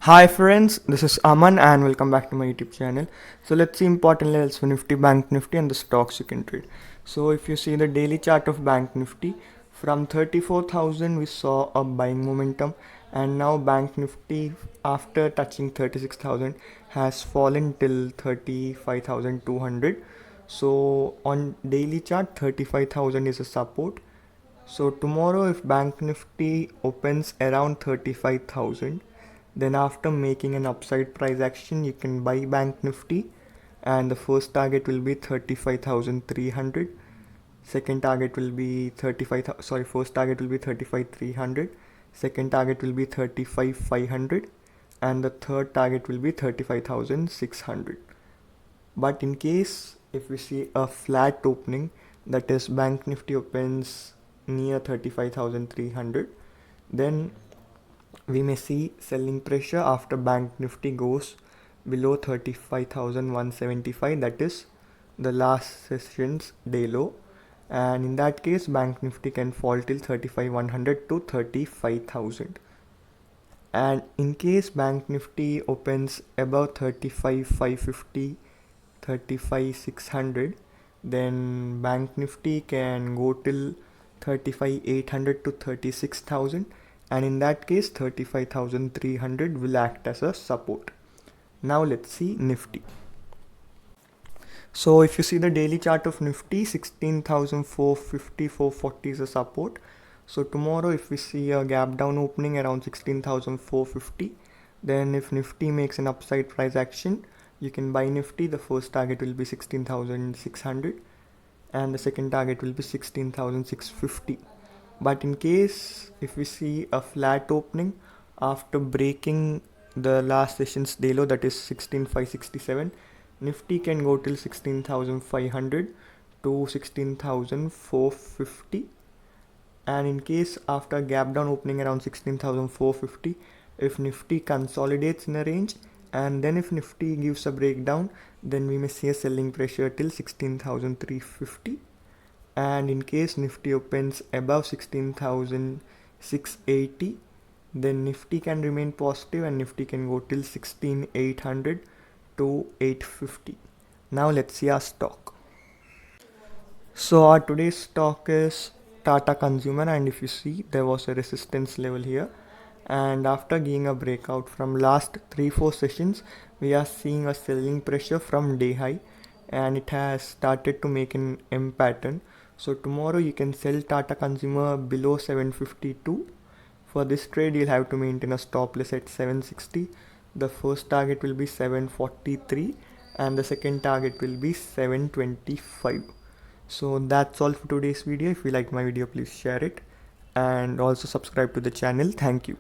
Hi friends, this is Aman and welcome back to my YouTube channel. So let's see important levels for Nifty, Bank Nifty and the stocks you can trade. So if you see the daily chart of Bank Nifty, from 34,000 we saw a buying momentum, and now Bank Nifty after touching 36,000 has fallen till 35,200. So on daily chart 35,000 is a support. So tomorrow if Bank Nifty opens around 35,000, then after making an upside price action you can buy Bank Nifty, and the first target will be 35,300. Second target will be 35, sorry, first target will be 35,300. Second target will be 35,500, and the third target will be 35,600. But in case if we see a flat opening, that is Bank Nifty opens near 35,300, then we may see selling pressure after Bank Nifty goes below 35,175, that is the last session's day low, and in that case Bank Nifty can fall till 35,100 to 35,000. And in case Bank Nifty opens above 35,550, 35,600, then Bank Nifty can go till 35,800 to 36,000, and in that case 35,300 will act as a support. Now let's see Nifty. So if you see the daily chart of Nifty, 16,450, 440 is a support. So tomorrow if we see a gap down opening around 16,450, then if Nifty makes an upside price action, you can buy Nifty. The first target will be 16,600 and the second target will be 16,650. But in case if we see a flat opening after breaking the last session's day low, that is 16,567, Nifty can go till 16,500 to 16,450. And in case after gap down opening around 16,450, if Nifty consolidates in a range, and then if Nifty gives a breakdown, then we may see a selling pressure till 16,350. And in case Nifty opens above 16,680, then Nifty can remain positive and Nifty can go till 16,800 to 850. Now let's see our stock. So our today's stock is Tata Consumer, and if you see there was a resistance level here, and after getting a breakout from last 3-4 sessions, we are seeing a selling pressure from day high, and it has started to make an M pattern. So tomorrow you can sell Tata Consumer below 752. For this trade you'll have to maintain a stop loss at 760. The first target will be 743 and the second target will be 725. So that's all for today's video. If you liked my video, please share it and also subscribe to the channel. Thank you.